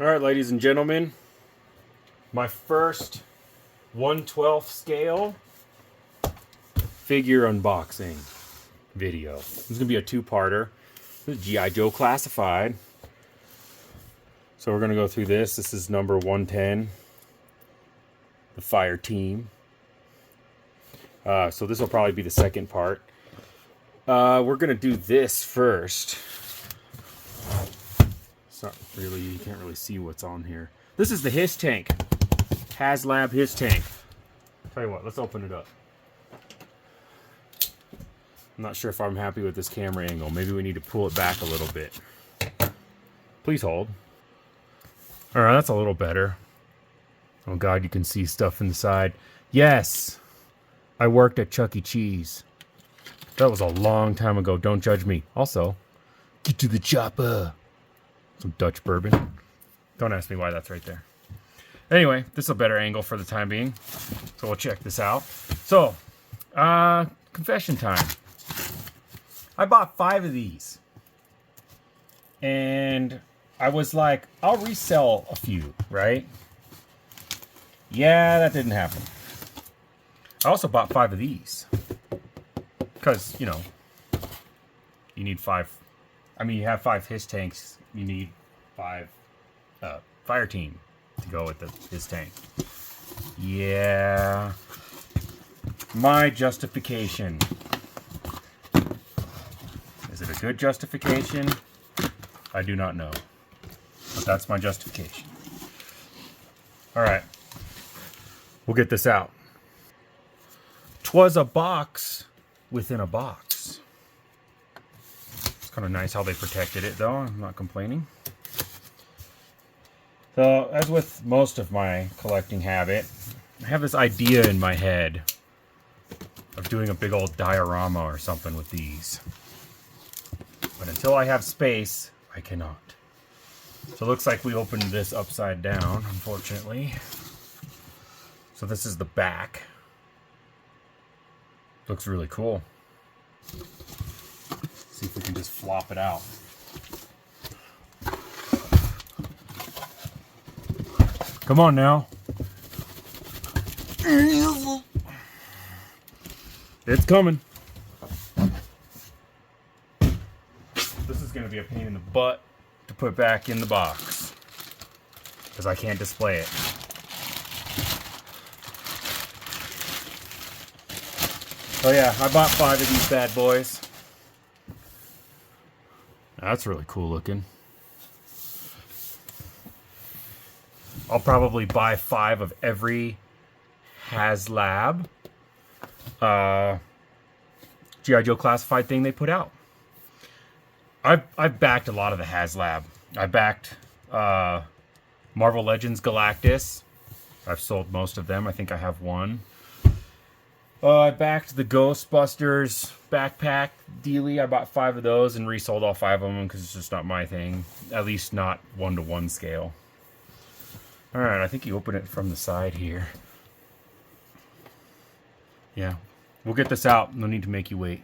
All right, ladies and gentlemen, my first 1/12 scale figure unboxing video. This is gonna be a two-parter. This is G.I. Joe Classified. So we're gonna go through this. This is number 110, the Fire Team. So this will probably be the second part. We're gonna do this first. It's not really, you can't really see what's on here. This is the HISS tank. Haslab HISS tank. Tell you what, let's open it up. I'm not sure if I'm happy with this camera angle. Maybe we need to pull it back a little bit. Please hold. All right, that's a little better. Oh God, you can see stuff inside. Yes, I worked at Chuck E. Cheese. That was a long time ago. Don't judge me. Also, get to the chopper. Some Dutch bourbon. Don't ask me why that's right there. Anyway, this is a better angle for the time being. So we'll check this out. So, confession time. I bought 5 of these. And I was like, I'll resell a few, right? Yeah, that didn't happen. I also bought 5 of these. Because, you know, you need 5. I mean, you have 5 HISS tanks. You need 5 Fire Team to go with the HISS tank. Yeah. My justification. Is it a good justification? I do not know. But that's my justification. Alright. We'll get this out. 'Twas a box within a box. It's kind of nice how they protected it, though. I'm not complaining. So, as with most of my collecting habit, I have this idea in my head of doing a big old diorama or something with these. But until I have space, I cannot. So it looks like we opened this upside down, unfortunately. So this is the back. Looks really cool. See if we can just flop it out. Come on now. It's coming. This is going to be a pain in the butt to put back in the box, because I can't display it. So yeah, I bought 5 of these bad boys. That's really cool looking. I'll probably buy 5 of every Haslab G.I. Joe Classified thing they put out. I've backed a lot of the Haslab. I backed Marvel Legends Galactus. I've sold most of them. I think I have one. I backed the Ghostbusters backpack dealie. I bought 5 of those and resold all 5 of them because it's just not my thing. At least not 1-to-1 scale. Alright, I think you open it from the side here. Yeah, we'll get this out. No need to make you wait.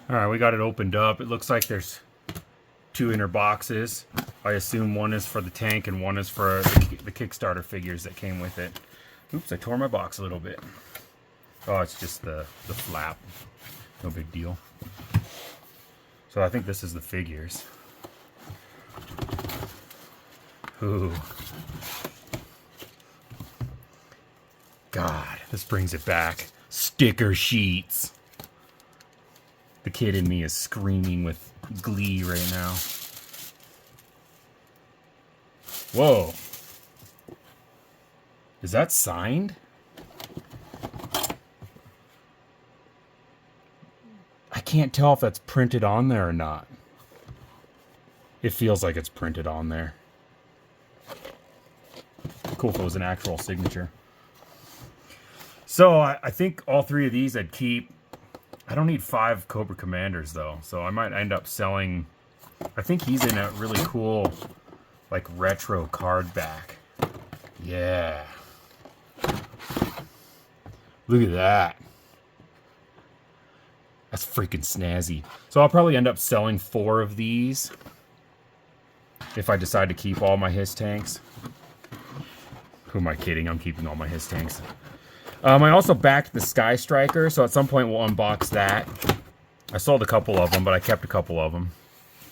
Alright, we got it opened up. It looks like there's 2 inner boxes. I assume one is for the tank and one is for the Kickstarter figures that came with it. Oops, I tore my box a little bit. Oh, it's just the flap. No big deal. So I think this is the figures. Ooh. God, this brings it back. Sticker sheets. The kid in me is screaming with glee right now. Whoa. Is that signed? I can't tell if that's printed on there or not. It feels like it's printed on there. Cool if it was an actual signature. So I think all 3 of these I'd keep. I don't need 5 Cobra Commanders though, so I might end up selling. I think he's in a really cool, like, retro card back. Yeah. Look at that. That's freaking snazzy. So I'll probably end up selling 4 of these. if I decide to keep all my HISS tanks. Who am I kidding? I'm keeping all my HISS tanks. I also backed the Sky Striker, so at some point we'll unbox that. I sold a couple of them, but I kept a couple of them.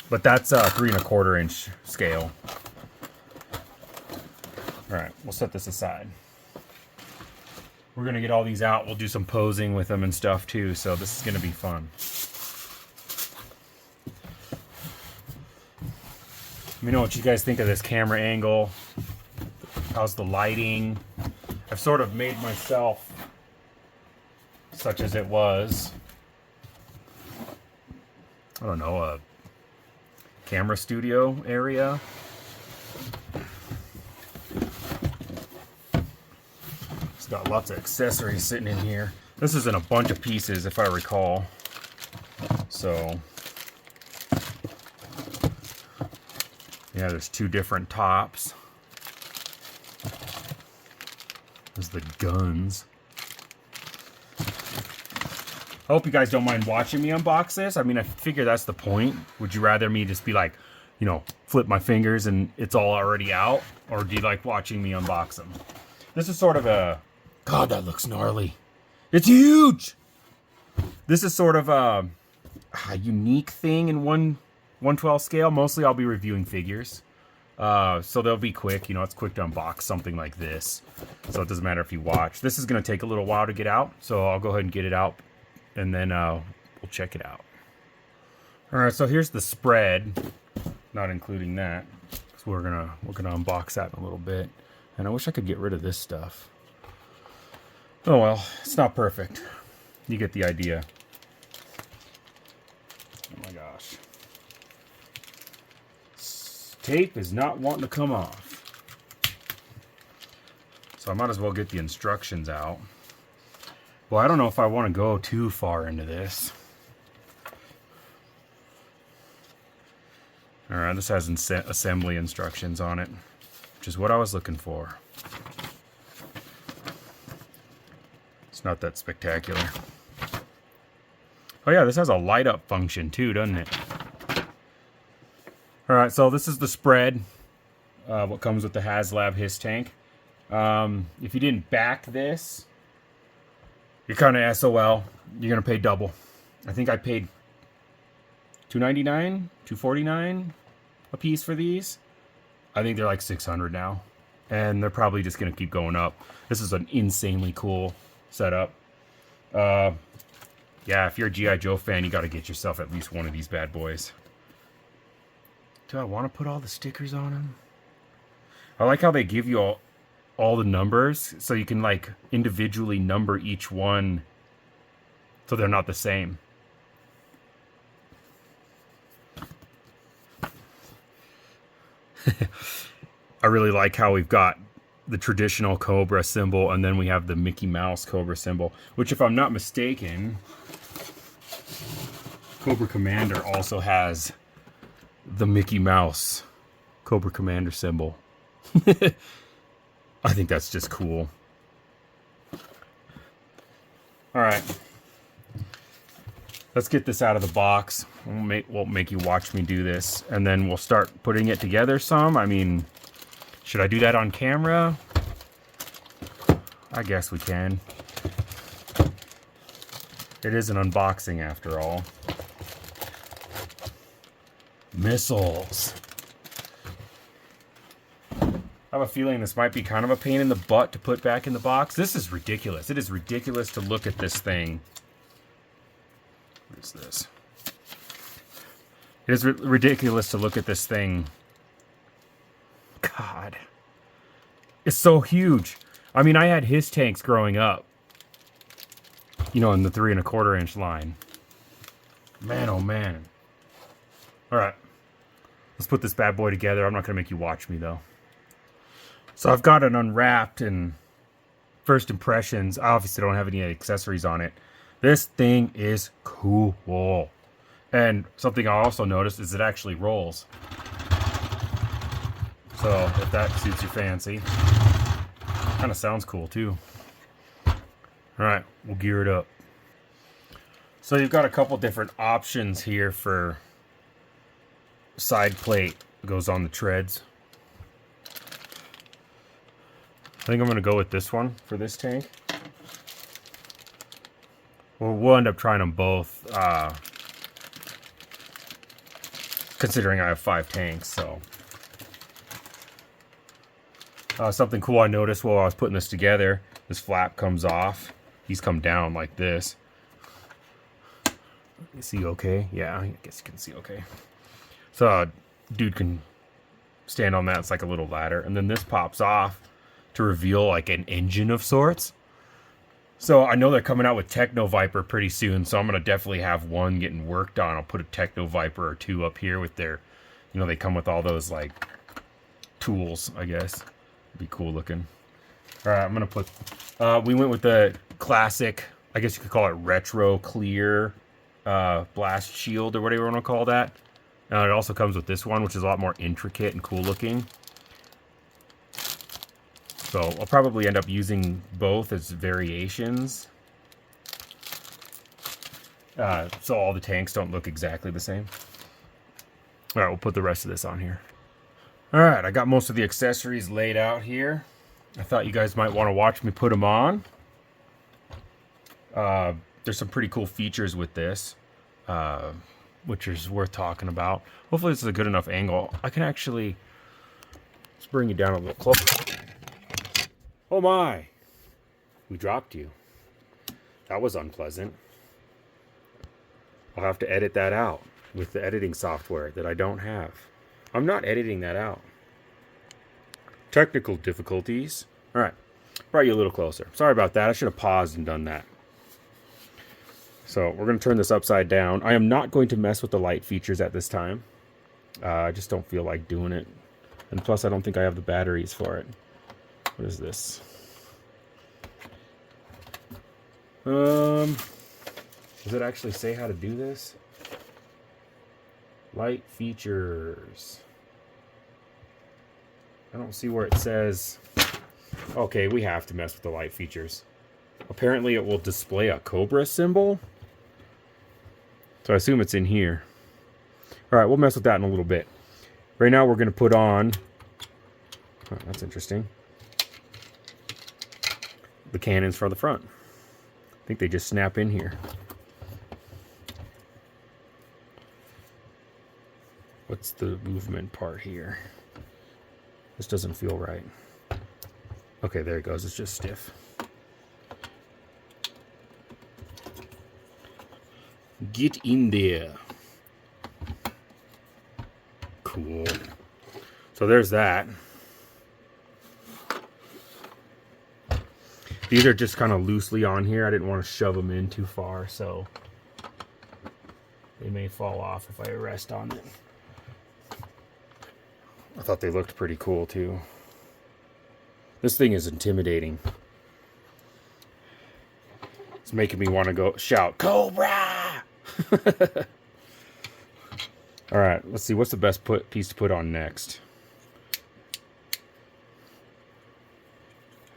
But that's a 3 1/4 inch scale. Alright, we'll set this aside. We're going to get all these out. We'll do some posing with them and stuff too, so this is going to be fun. Let me know what you guys think of this camera angle. How's the lighting? I've sort of made myself such as it was. I don't know, a camera studio area. It's got lots of accessories sitting in here. This is in a bunch of pieces, if I recall. So, yeah, there's 2 different tops. There's the guns. I hope you guys don't mind watching me unbox this. I mean, I figure that's the point. Would you rather me just be like, you know, flip my fingers and it's all already out? Or do you like watching me unbox them? This is sort of a... God, that looks gnarly. It's huge! This is sort of a unique thing in 1/12 scale. Mostly I'll be reviewing figures. So they'll be quick. You know, it's quick to unbox something like this. So it doesn't matter if you watch. This is going to take a little while to get out. So I'll go ahead and get it out. And then we'll check it out. Alright, so here's the spread. Not including that. So we're gonna unbox that in a little bit. And I wish I could get rid of this stuff. Oh well, it's not perfect. You get the idea. Oh my gosh. Tape is not wanting to come off. So I might as well get the instructions out. Well, I don't know if I want to go too far into this. Alright, this has assembly instructions on it, which is what I was looking for. It's not that spectacular. Oh yeah, this has a light up function too, doesn't it? Alright, so this is the spread. What comes with the Haslab HISS tank. If you didn't back this, you're kind of SOL. You're going to pay double. I think I paid $2.99, $2.49 a piece for these. I think they're like $600 now. And they're probably just going to keep going up. This is an insanely cool setup. Yeah, if you're a G.I. Joe fan, you got to get yourself at least one of these bad boys. Do I want to put all the stickers on them? I like how they give you all the numbers, so you can like individually number each one so they're not the same. I really like how we've got the traditional Cobra symbol and then we have the Mickey Mouse Cobra symbol, which if I'm not mistaken, Cobra Commander also has the Mickey Mouse Cobra Commander symbol. I think that's just cool. Alright. Let's get this out of the box. Won't make you watch me do this. And then we'll start putting it together some. I mean, should I do that on camera? I guess we can. It is an unboxing after all. Missiles. I have a feeling this might be kind of a pain in the butt to put back in the box. This is ridiculous. It is ridiculous to look at this thing. What is this? It is ridiculous to look at this thing. God. It's so huge. I mean, I had HISS tanks growing up. You know, in the 3 1/4 inch line. Man, oh man. Alright. Let's put this bad boy together. I'm not going to make you watch me, though. So I've got it unwrapped, and first impressions, I obviously don't have any accessories on it. This thing is cool. And something I also noticed is it actually rolls. So if that suits your fancy. Kind of sounds cool too. Alright, we'll gear it up. So you've got a couple different options here for side plate. goes on the treads. I think I'm going to go with this one for this tank. Well, we'll end up trying them both, considering I have 5 tanks, so. Something cool I noticed while I was putting this together, this flap comes off. These come down like this. You see okay? Yeah, I guess you can see okay. So, dude can stand on that. It's like a little ladder. And then this pops off to reveal like an engine of sorts. So I know they're coming out with Techno Viper pretty soon, so I'm going to definitely have one getting worked on. I'll put a Techno Viper or 2 up here with their, you know, they come with all those like tools, I guess. Be cool looking. All right, I'm going to put, we went with the classic, I guess you could call it retro clear blast shield or whatever you want to call that. It also comes with this one, which is a lot more intricate and cool looking. So I'll probably end up using both as variations. So all the tanks don't look exactly the same. All right, we'll put the rest of this on here. All right, I got most of the accessories laid out here. I thought you guys might want to watch me put them on. There's some pretty cool features with this, which is worth talking about. Hopefully this is a good enough angle. I can actually, let's bring you down a little closer. Oh my, we dropped you. That was unpleasant. I'll have to edit that out with the editing software that I don't have. I'm not editing that out. Technical difficulties. All right, brought you a little closer. Sorry about that. I should have paused and done that. So we're going to turn this upside down. I am not going to mess with the light features at this time. I just don't feel like doing it. And plus, I don't think I have the batteries for it. What is this? Does it actually say how to do this? Light features. I don't see where it says. Okay, we have to mess with the light features. Apparently it will display a Cobra symbol. So I assume it's in here. All right, we'll mess with that in a little bit. Right now we're going to put on, oh, that's interesting, the cannons for the front. I think they just snap in here. What's the movement part here? This doesn't feel right. Okay, there it goes. It's just stiff. Get in there. Cool. So there's that. These are just kind of loosely on here. I didn't want to shove them in too far, so they may fall off if I rest on it. I thought they looked pretty cool too. This thing is intimidating. It's making me want to go shout, Cobra! All right, let's see. What's the best piece to put on next?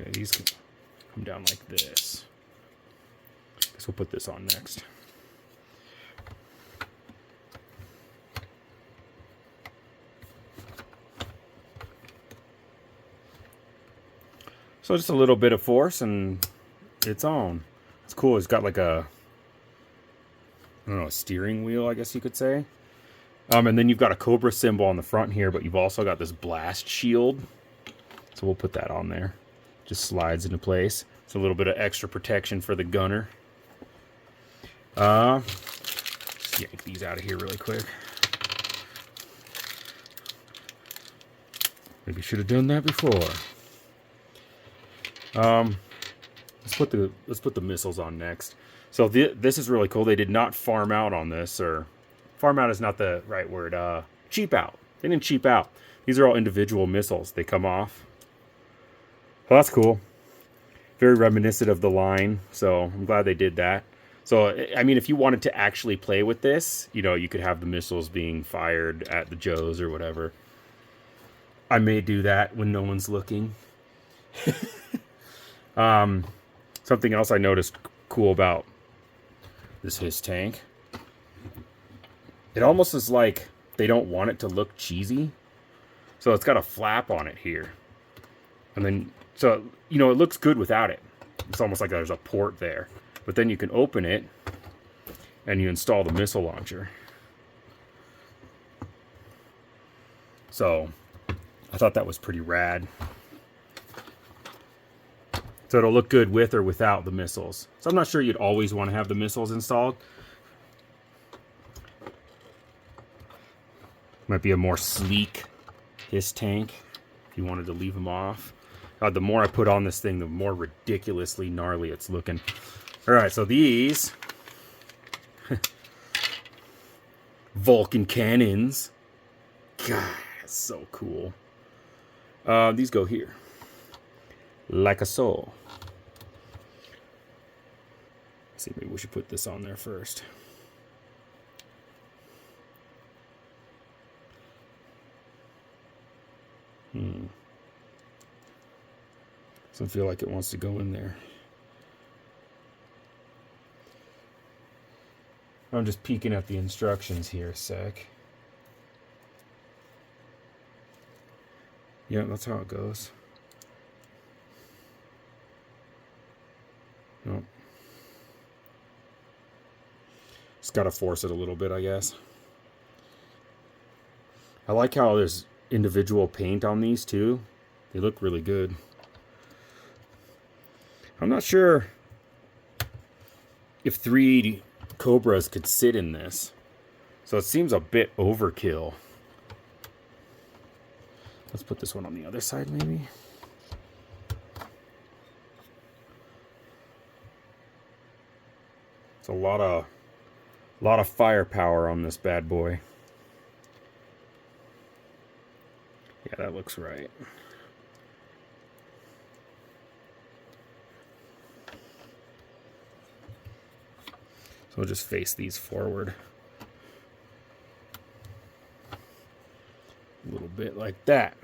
Okay, these can come down like this. Guess we'll put this on next. So just a little bit of force and it's on. It's cool. It's got like a, I don't know, a steering wheel, I guess you could say. And then you've got a Cobra symbol on the front here, but you've also got this blast shield. So we'll put that on there. Just slides into place. It's a little bit of extra protection for the gunner. Just yank these out of here really quick. Maybe should have done that before. Let's put the missiles on next. So this is really cool. They did not farm out on this, or farm out is not the right word. Cheap out. They didn't cheap out. These are all individual missiles. They come off. Well, that's cool. Very reminiscent of the line. So I'm glad they did that. So, I mean, if you wanted to actually play with this, you know, you could have the missiles being fired at the Joes or whatever. I may do that when no one's looking. Something else I noticed cool about this HISS tank. It almost is like they don't want it to look cheesy. So it's got a flap on it here. And then, so, you know, it looks good without it. It's almost like there's a port there. But then you can open it and you install the missile launcher. So I thought that was pretty rad. So it'll look good with or without the missiles. So I'm not sure you'd always want to have the missiles installed. Might be a more sleek HISS tank if you wanted to leave them off. God, the more I put on this thing, the more ridiculously gnarly it's looking. All right, so these Vulcan cannons. God, that's so cool. These go here. Like a soul. Let's see, maybe we should put this on there first. Doesn't feel like it wants to go in there. I'm just peeking at the instructions here a sec. Yeah, that's how it goes. Nope. Just gotta force it a little bit, I guess. I like how there's individual paint on these too. They look really good. I'm not sure if 3 Cobras could sit in this. So it seems a bit overkill. Let's put this one on the other side maybe. It's a lot of firepower on this bad boy. Yeah, that looks right. So we'll just face these forward. A little bit like that.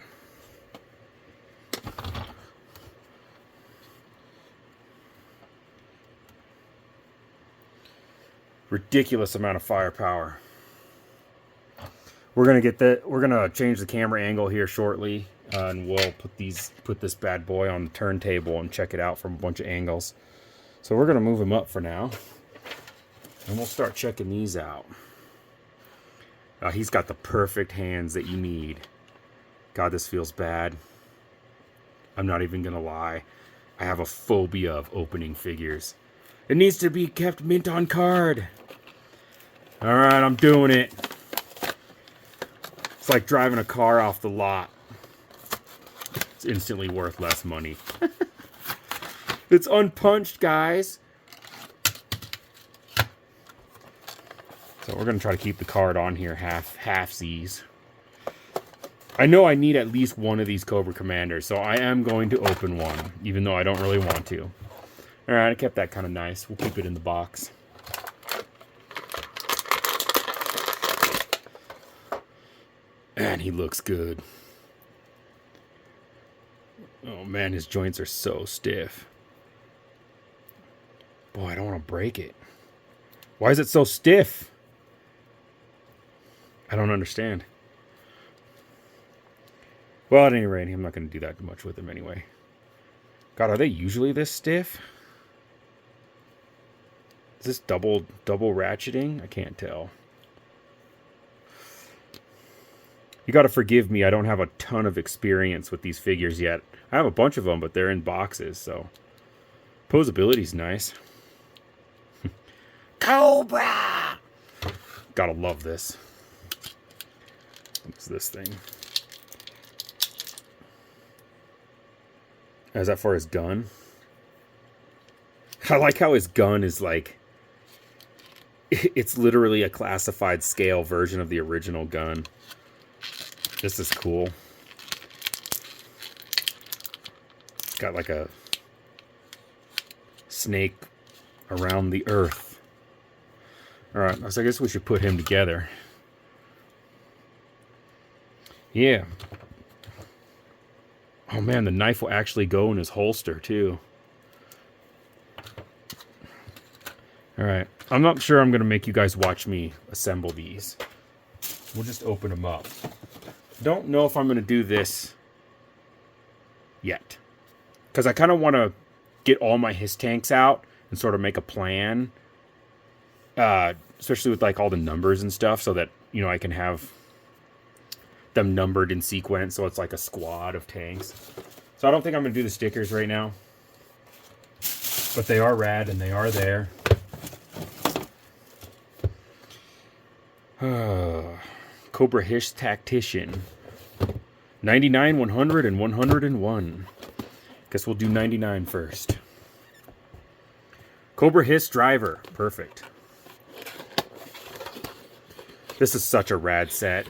Ridiculous amount of firepower. We're gonna change the camera angle here shortly, and we'll put this bad boy on the turntable and check it out from a bunch of angles. So we're gonna move him up for now, and we'll start checking these out. He's got the perfect hands that you need. God, this feels bad. I'm not even gonna lie. I have a phobia of opening figures. It needs to be kept mint on card. All right, I'm doing it. It's like driving a car off the lot. It's instantly worth less money. It's unpunched, guys. So we're going to try to keep the card on here half-sies. I know I need at least one of these Cobra Commanders, so I am going to open one, even though I don't really want to. All right, I kept that kind of nice. We'll keep it in the box. And he looks good. Oh man, his joints are so stiff. Boy, I don't want to break it. Why is it so stiff? I don't understand. Well, at any rate, I'm not going to do that much with him anyway. God, are they usually this stiff? Is this double ratcheting? I can't tell. You got to forgive me. I don't have a ton of experience with these figures yet. I have a bunch of them, but they're in boxes, so posability's nice. Cobra! Gotta love this. What's this thing? Is that for his gun? I like how his gun is like... It's literally a classified scale version of the original gun. This is cool. It's got like a snake around the earth. Alright, so I guess we should put him together. Yeah. Oh man, the knife will actually go in his holster too. Alright, I'm not sure I'm going to make you guys watch me assemble these. We'll just open them up. Don't know if I'm going to do this yet. Because I kind of want to get all my HISS tanks out and sort of make a plan. Especially with like all the numbers and stuff, so that, you know, I can have them numbered in sequence, so it's like a squad of tanks. So I don't think I'm going to do the stickers right now. But they are rad and they are there. Cobra HISS Tactician. 99, 100, and 101. Guess we'll do 99 first. Cobra HISS Driver. Perfect. This is such a rad set.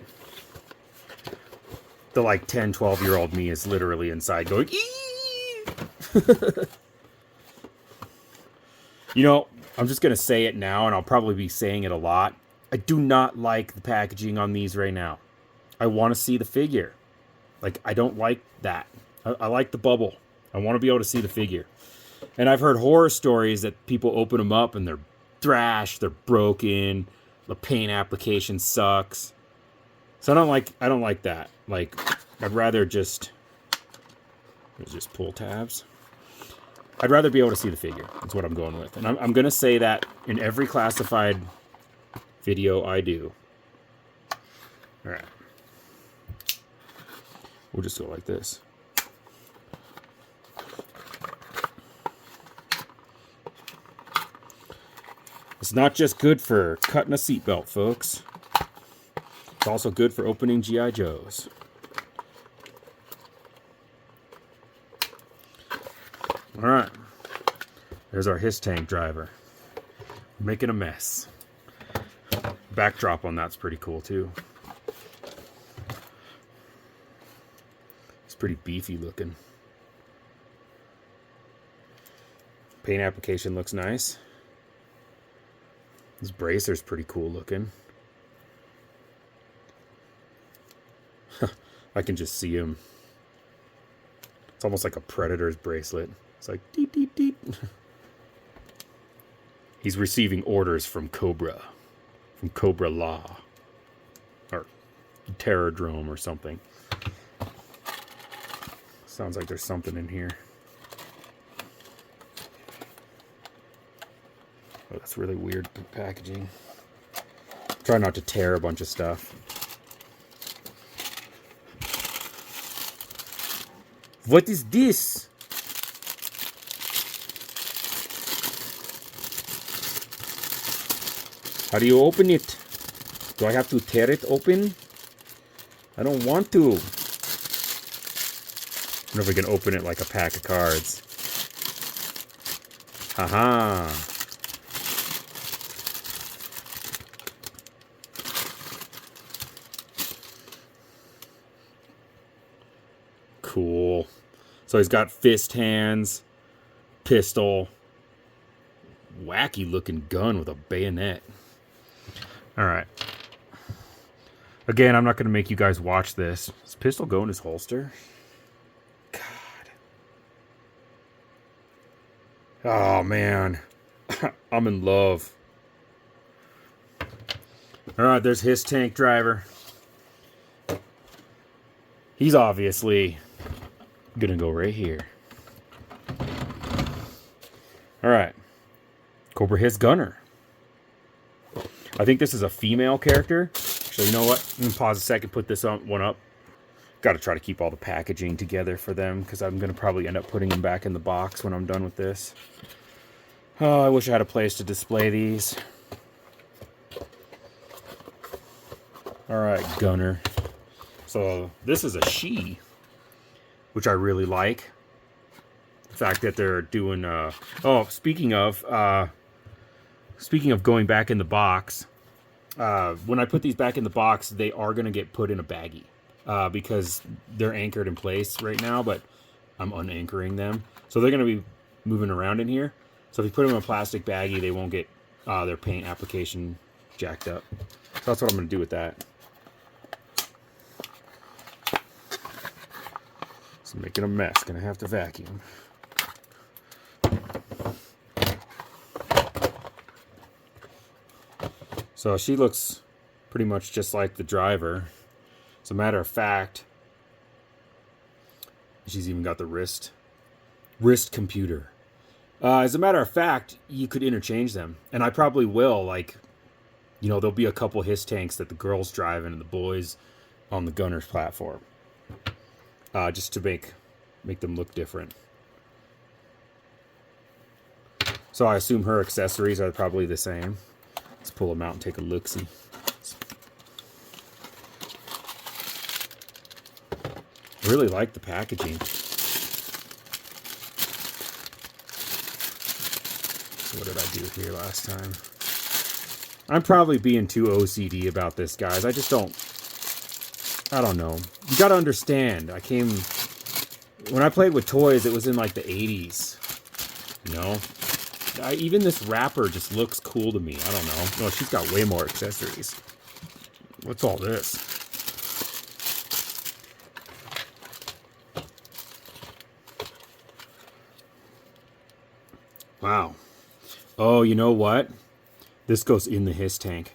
The like 10, 12-year-old me is literally inside going, eee! You know, I'm just going to say it now, and I'll probably be saying it a lot. I do not like the packaging on these right now. I want to see the figure. Like, I don't like that. I like the bubble. I want to be able to see the figure. And I've heard horror stories that people open them up and they're thrashed, they're broken, the paint application sucks. So I don't like that. Like, I'd rather just pull tabs. I'd rather be able to see the figure. That's what I'm going with. And I'm going to say that in every classified video I do. All right. We'll just go like this. It's not just good for cutting a seatbelt, folks. It's also good for opening G.I. Joes. All right. There's our HISS tank driver. Making a mess. Backdrop on that's pretty cool, too. It's pretty beefy looking. Paint application looks nice. This bracer's pretty cool looking. I can just see him. It's almost like a Predator's bracelet. It's like, deet, deet, deet. He's receiving orders from Cobra. From Cobra Law. Or Terrordrome or something. Sounds like there's something in here. Oh, that's really weird packaging. Try not to tear a bunch of stuff. What is this? How do you open it? Do I have to tear it open? I don't want to. I wonder if we can open it like a pack of cards. Haha. Cool. So he's got fist hands, pistol, wacky looking gun with a bayonet. All right. Again, I'm not going to make you guys watch this. Does pistol go in his holster? God. Oh, man. I'm in love. All right, there's HISS tank driver. He's obviously going to go right here. All right. Cobra HISS gunner. I think this is a female character. Actually, you know what? I'm going to pause a second, put this one up. Got to try to keep all the packaging together for them, because I'm going to probably end up putting them back in the box when I'm done with this. Oh, I wish I had a place to display these. All right, gunner. So this is a she, which I really like. The fact that they're doing... oh, speaking of going back in the box, when I put these back in the box, they are going to get put in a baggie because they're anchored in place right now, but I'm unanchoring them. So they're going to be moving around in here. So if you put them in a plastic baggie, they won't get their paint application jacked up. So that's what I'm going to do with that. It's making a mess. Going to have to vacuum. So she looks pretty much just like the driver. As a matter of fact, she's even got the wrist computer. As a matter of fact, you could interchange them, and I probably will. Like, you know, there'll be a couple HISS tanks that the girls driving and the boys on the gunner's platform, just to make them look different. So I assume her accessories are probably the same. Let's pull them out and take a look-see. I really like the packaging. What did I do here last time? I'm probably being too OCD about this, guys. I don't know. You gotta understand, when I played with toys, it was in like the 80s. You know? Even this wrapper just looks cool to me. I don't know. No, she's got way more accessories. What's all this? Wow. Oh, you know what? This goes in the HISS tank.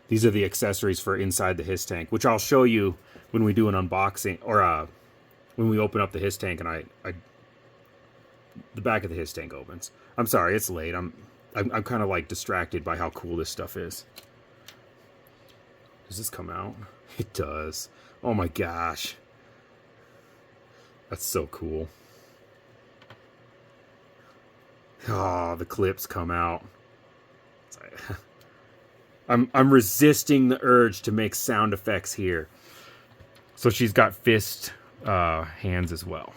These are the accessories for inside the HISS tank, which I'll show you when we do an unboxing, or when we open up the HISS tank and the back of the HISS tank opens. I'm sorry, it's late. I'm kind of like distracted by how cool this stuff is. Does this come out? It does. Oh my gosh. That's so cool. Oh, the clips come out. I'm resisting the urge to make sound effects here. So she's got fist hands as well.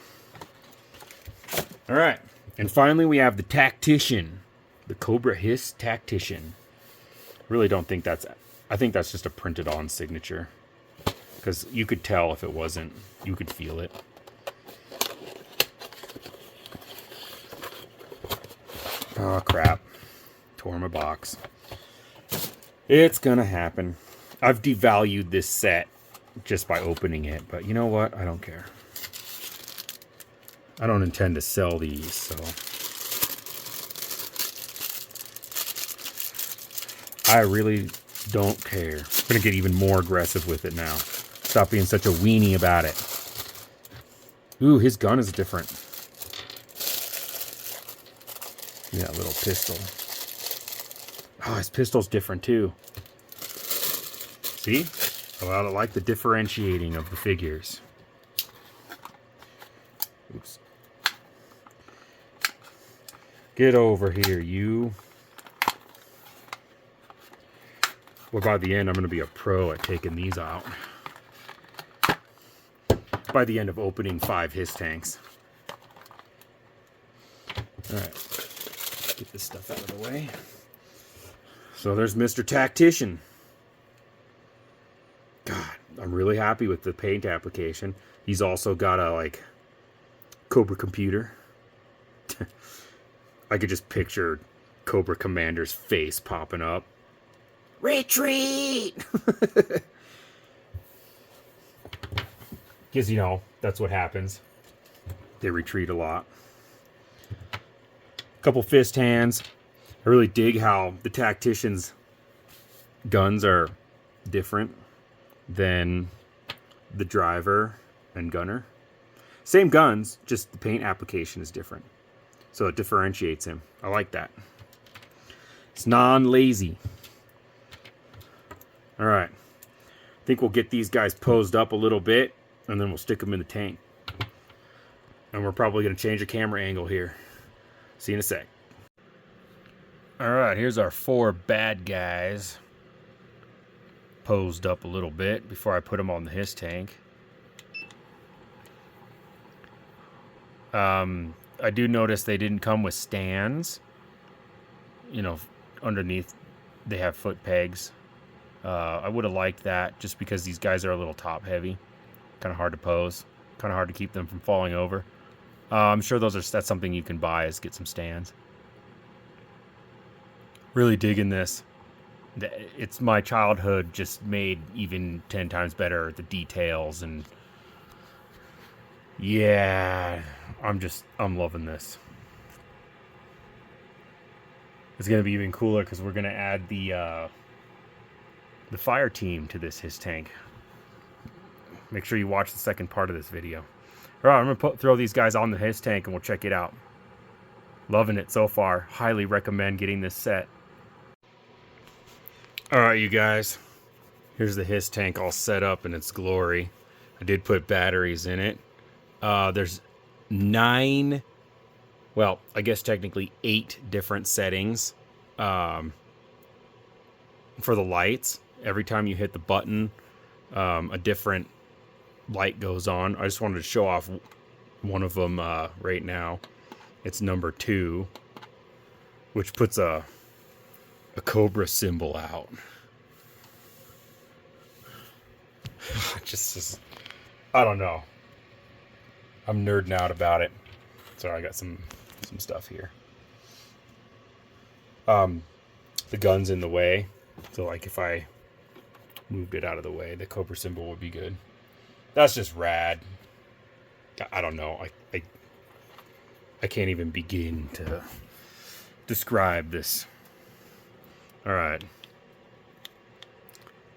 All right. And finally we have the Tactician. The Cobra HISS Tactician. Really don't think I think that's just a printed on signature. Because you could tell if it wasn't. You could feel it. Oh, crap. Tore my box. It's gonna happen. I've devalued this set just by opening it, but you know what? I don't care. I don't intend to sell these, so I really don't care. I'm gonna get even more aggressive with it now. Stop being such a weenie about it. Ooh, his gun is different. Yeah, little pistol. Oh, his pistol's different too. See? Well, I like the differentiating of the figures. Oops. Get over here, you. Well, by the end, I'm going to be a pro at taking these out. By the end of opening 5 HISS tanks. Alright. Get this stuff out of the way. So there's Mr. Tactician. God, I'm really happy with the paint application. He's also got a, Cobra computer. I could just picture Cobra Commander's face popping up. Retreat! Because, that's what happens. They retreat a lot. Couple fist hands. I really dig how the Tactician's guns are different than the driver and gunner. Same guns, just the paint application is different. So it differentiates him. I like that. It's non-lazy. Alright. I think we'll get these guys posed up a little bit, and then we'll stick them in the tank. And we're probably going to change the camera angle here. See you in a sec. Alright, here's our 4 bad guys. Posed up a little bit before I put them on the HISS tank. I do notice they didn't come with stands. Underneath they have foot pegs. I would have liked that just because these guys are a little top heavy. Kind of hard to pose. Kind of hard to keep them from falling over. I'm sure that's something you can buy, is get some stands. Really digging this. It's my childhood just made even 10 times better. The details and yeah, I'm loving this. It's gonna be even cooler because we're gonna add the fire team to this HISS tank. make sure you watch the second part of this video. All right, I'm going to throw these guys on the HISS tank and we'll check it out. Loving it so far. Highly recommend getting this set. All right, you guys. Here's the HISS tank all set up in its glory. I did put batteries in it. There's 9, well, I guess technically 8 different settings for the lights. Every time you hit the button, a different light goes on. I just wanted to show off one of them right now. It's number 2, which puts a Cobra symbol out. Just, I don't know. I'm nerding out about it. Sorry, I got some stuff here. The gun's in the way, so like if I moved it out of the way, the Cobra symbol would be good. That's just rad. I don't know. I can't even begin to describe this. All right.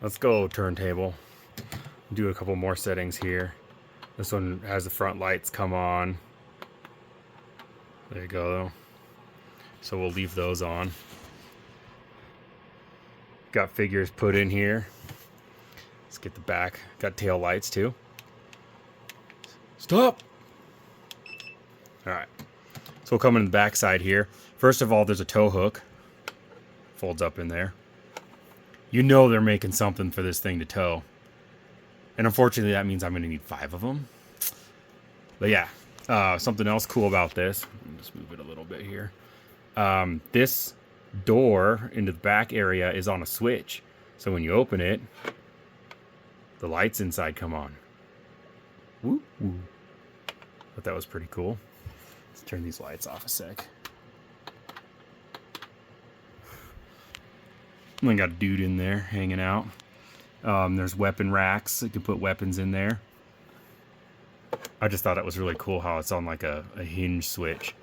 Let's go turntable. Do a couple more settings here. This one has the front lights come on. There you go. So we'll leave those on. Got figures put in here. Let's get the back. Got tail lights too. Stop! Alright. So we'll come in the back side here. First of all, there's a tow hook. Folds up in there. You know they're making something for this thing to tow. And unfortunately, that means I'm going to need 5 of them. But yeah, something else cool about this. Just move it a little bit here. This door into the back area is on a switch. So when you open it, the lights inside come on. Woo woo. Thought that was pretty cool. Let's turn these lights off a sec. And then got a dude in there hanging out. There's weapon racks. You can put weapons in there. I just thought it was really cool how it's on like a hinge switch.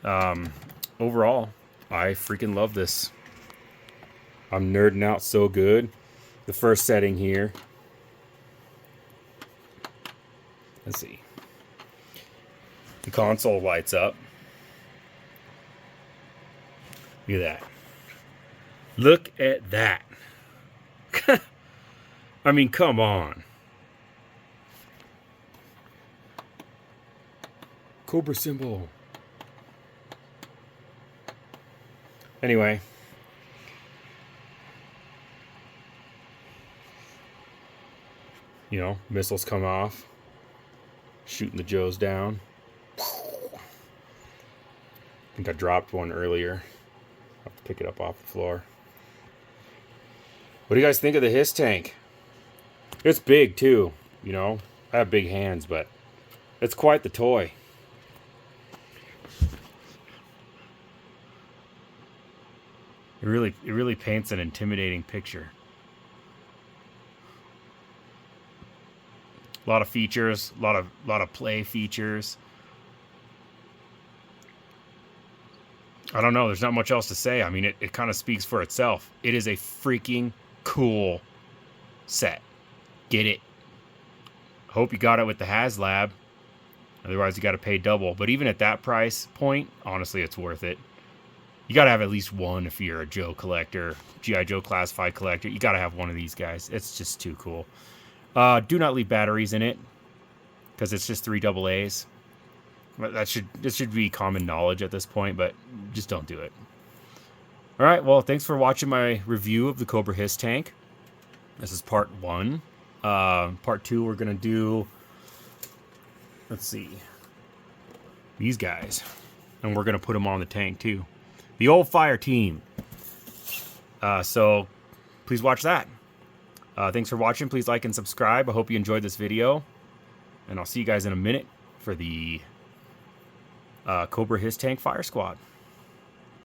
Overall, I freaking love this. I'm nerding out so good. The first setting here. Let's see. The console lights up. Look at that. Look at that. I mean, come on. Cobra symbol. Anyway. You know, missiles come off. Shooting the Joes down. I think I dropped one earlier. I'll have to pick it up off the floor. What do you guys think of the HISS tank? It's big too, you know. I have big hands, but it's quite the toy. It really paints an intimidating picture. A lot of features, a lot of play features. I don't know, there's not much else to say. I mean, it kind of speaks for itself. It is a freaking cool set. Get it. Hope you got it with the Haslab. Otherwise, you got to pay double. But even at that price point, honestly, it's worth it. You got to have at least one if you're a Joe collector, G.I. Joe classified collector. You got to have one of these guys. It's just too cool. Do not leave batteries in it because it's just 3 AA's. This should be common knowledge at this point, but just don't do it. All right, well, thanks for watching my review of the Cobra HISS tank. This is part 1. Part 2, we're going to do, let's see, these guys. And we're going to put them on the tank, too. The old fire team. So, please watch that. Thanks for watching. Please like and subscribe. I hope you enjoyed this video. And I'll see you guys in a minute for the Cobra HISS Tank Fire Squad.